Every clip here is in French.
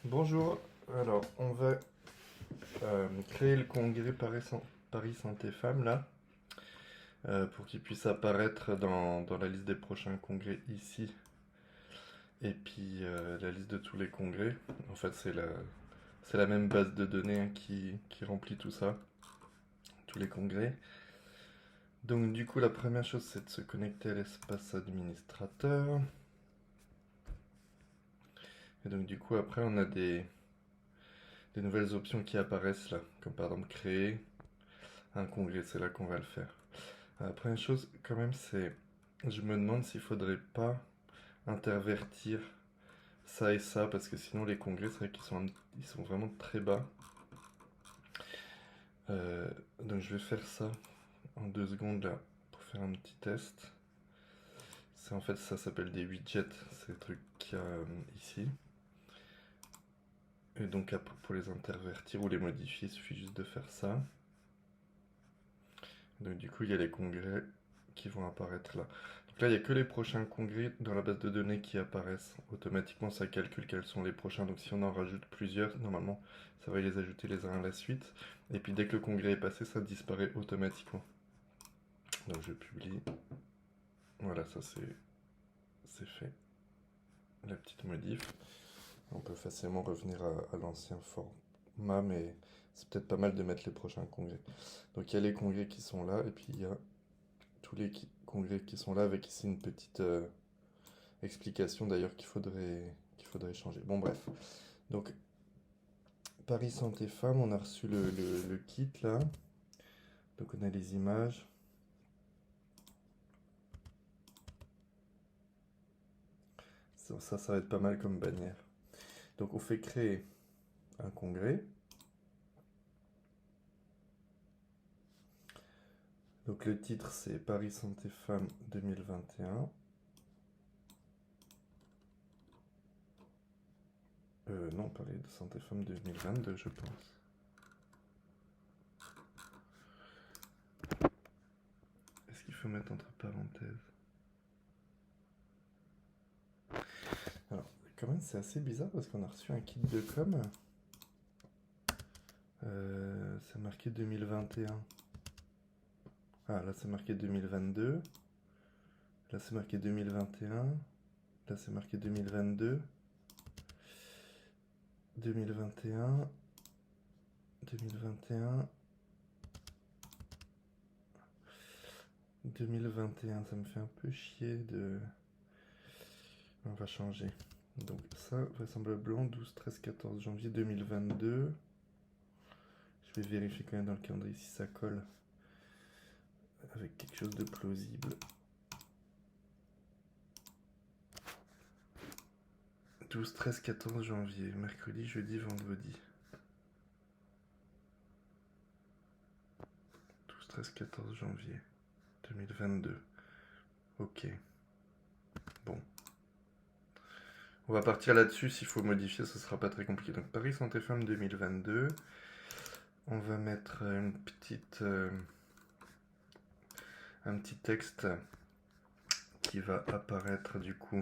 Bonjour, alors on va créer le congrès Paris Santé Femmes là, pour qu'il puisse apparaître dans la liste des prochains congrès ici, et puis la liste de tous les congrès. En fait c'est la même base de données hein, qui remplit tout ça, tous les congrès. Donc du coup la première chose c'est de se connecter à l'espace administrateur. Et donc du coup après on a des nouvelles options qui apparaissent là, comme par exemple créer un congrès, c'est là qu'on va le faire. La première chose, quand même, c'est. Je me demande s'il faudrait pas intervertir ça et ça, parce que sinon, les congrès, c'est vrai ils sont vraiment très bas. Euh, donc, je vais faire ça en 2 secondes là, pour faire un petit test. C'est en fait, ça s'appelle des widgets, c'est les trucs qu'il y a ici. Et donc, pour les intervertir ou les modifier, il suffit juste de faire ça. Donc, du coup, il y a les congrès qui vont apparaître là. Donc là, il n'y a que les prochains congrès dans la base de données qui apparaissent. Automatiquement, ça calcule quels sont les prochains. Donc si on en rajoute plusieurs, normalement, ça va les ajouter les uns à la suite. Et puis dès que le congrès est passé, ça disparaît automatiquement. Donc je publie. Voilà, ça c'est fait. La petite modif. On peut facilement revenir à l'ancien format, mais c'est peut-être pas mal de mettre les prochains congrès. Donc il y a les congrès qui sont là, et puis il y a tous les congrès qui sont là, avec ici une petite explication d'ailleurs qu'il faudrait changer. Bon bref. Donc Paris Santé Femmes, on a reçu le kit là. Donc on a les images. Ça va être pas mal comme bannière. Donc on fait créer un congrès. Donc le titre c'est Paris Santé Femmes 2021. Non, Paris Santé Femmes 2022 je pense. Est-ce qu'il faut mettre entre parenthèses? Alors, quand même c'est assez bizarre parce qu'on a reçu un kit de com. C'est marqué 2021. Ah, là c'est marqué 2022. Là c'est marqué 2021. Là c'est marqué 2022. 2021. 2021. 2021. Ça me fait un peu chier de. On va changer. Donc ça, vraisemblablement 12, 13, 14 janvier 2022. Je vais vérifier quand même dans le calendrier si ça colle avec quelque chose de plausible. 12, 13, 14 janvier, mercredi, jeudi, vendredi. 12, 13, 14 janvier 2022. Ok. Bon. On va partir là-dessus. S'il faut modifier, ce sera pas très compliqué. Donc Paris Santé Femmes 2022. On va mettre un petit texte qui va apparaître du coup.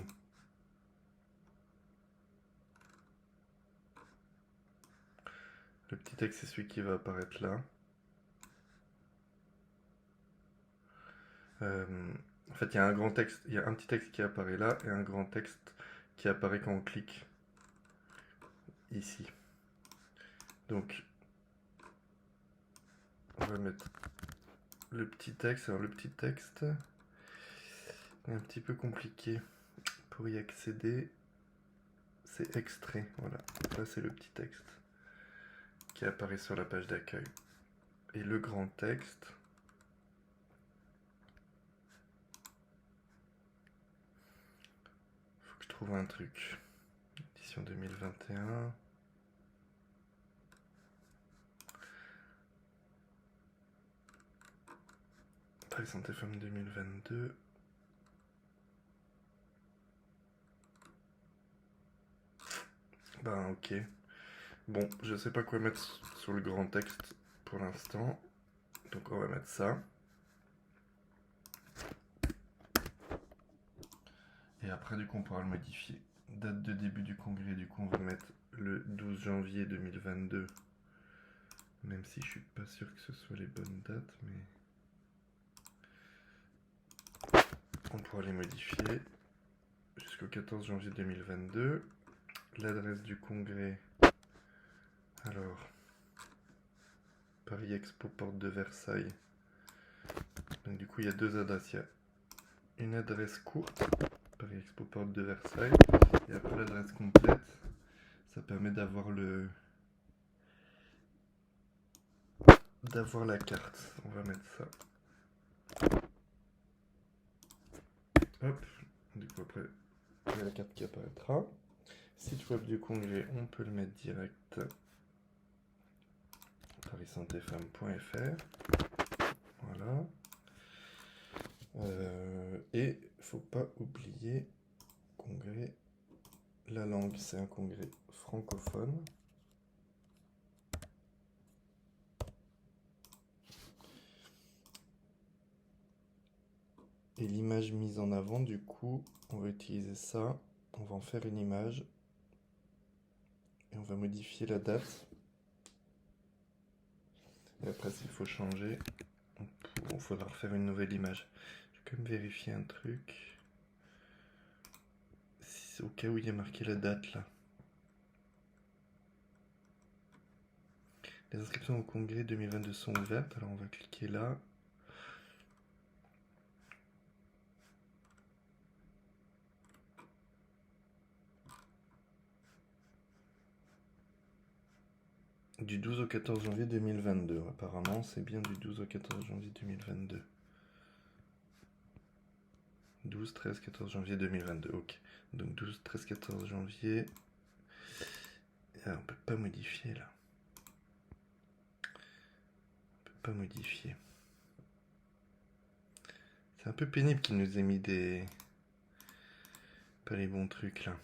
Le petit texte, c'est celui qui va apparaître là. En fait, il y a un grand texte, il y a un petit texte qui apparaît là et un grand texte qui apparaît quand on clique ici. Donc, on va mettre le petit texte. Alors, le petit texte est un petit peu compliqué pour y accéder. C'est extrait, voilà. Donc là, c'est le petit texte qui apparaît sur la page d'accueil. Et le grand texte, faut que je trouve un truc. Édition 2021. Paris Santé Femmes 2022. Ben ok. Bon, je sais pas quoi mettre sur le grand texte pour l'instant. Donc on va mettre ça. Et après du coup on pourra le modifier. Date de début du congrès, du coup on va mettre le 12 janvier 2022, même si je suis pas sûr que ce soit les bonnes dates, mais on pourra les modifier jusqu'au 14 janvier 2022. L'adresse du congrès, alors Paris Expo Porte de Versailles. Donc du coup il y a deux adresses, il y a une adresse courte, Paris Expo Porte de Versailles, et après l'adresse complète. Ça permet d'avoir la carte. On va mettre ça. Hop. Du coup après, il y a la carte qui apparaîtra. Site web du congrès, on peut le mettre direct. parissantéfemmes.fr. Voilà. Et faut pas oublier congrès. La langue, c'est un congrès francophone. Et l'image mise en avant, du coup, on va utiliser ça. On va en faire une image. Et on va modifier la date. Et après, s'il faut changer, il faudra refaire une nouvelle image. Je vais quand même vérifier un truc. Au cas où il y a marqué la date là. Les inscriptions au congrès 2022 sont ouvertes. Alors on va cliquer là. Du 12 au 14 janvier 2022. Apparemment, c'est bien du 12 au 14 janvier 2022. 12, 13, 14 janvier 2022. Ok. Donc 12, 13, 14 janvier. Ah, on peut pas modifier là. On peut pas modifier. C'est un peu pénible qu'il nous ait mis des... pas les bons trucs là.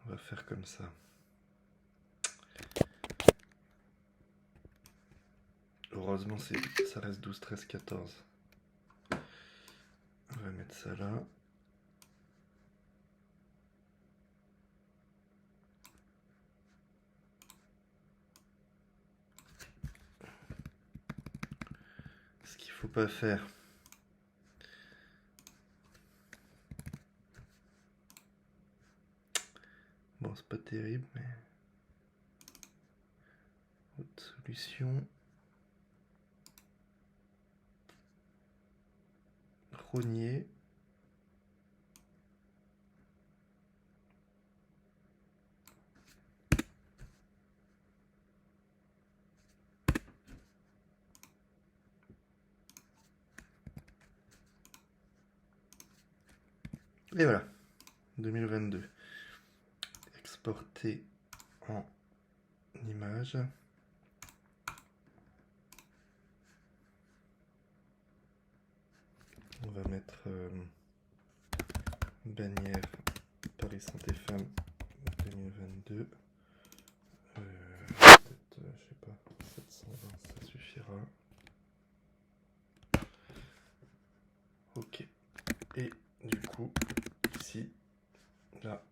On va faire comme ça. Heureusement, ça reste 12, 13, 14. On va mettre ça là. Ce qu'il faut pas faire. Bon, c'est pas terrible, mais... Autre solution. Rogner. Et voilà. 2022. Exporter en image. On va mettre bannière Paris Santé Femmes 2022. Peut-être, je sais pas, 720, ça suffira. Ok. Et du coup, ici, là,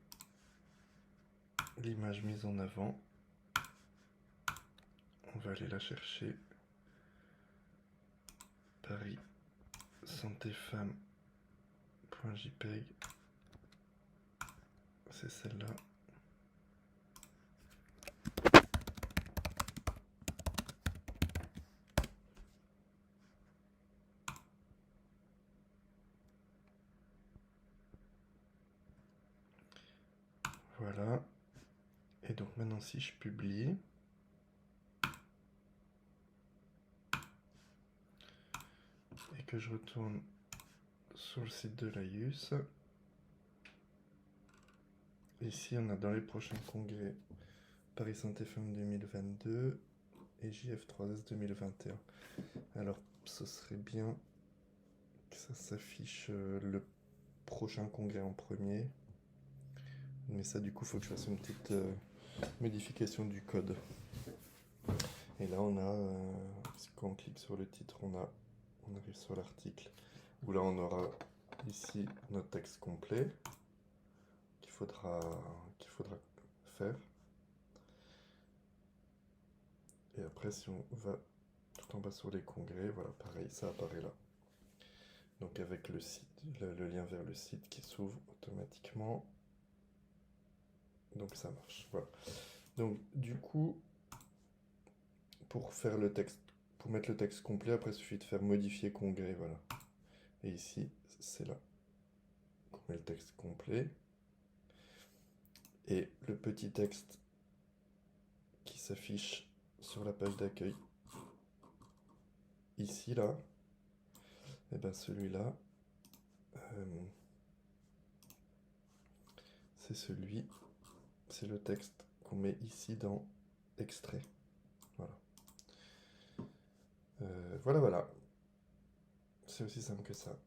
l'image mise en avant, on va aller la chercher. Paris Santé Femmes.jpg. C'est celle-là. Voilà. Et donc maintenant si je publie, et que je retourne sur le site de l'AIUS, ici on a dans les prochains congrès Paris Santé Femmes 2022 et JF3S 2021. Alors ce serait bien que ça s'affiche le prochain congrès en premier. Mais ça du coup il faut que je fasse une petite modification du code. Et là on a, quand on clique sur le titre, on arrive sur l'article, où là on aura ici notre texte complet, qu'il qu'il faudra faire. Et après, si on va tout en bas sur les congrès, voilà, pareil, ça apparaît là. Donc avec le site, le lien vers le site qui s'ouvre automatiquement. Donc ça marche, voilà. Donc du coup, pour faire le texte, pour mettre le texte complet, après il suffit de faire modifier congrès, voilà. Et ici, c'est là qu'on met le texte complet. Et le petit texte qui s'affiche sur la page d'accueil, ici, là, et bien celui-là, c'est le texte qu'on met ici dans extrait. Voilà. Voilà. C'est aussi simple que ça.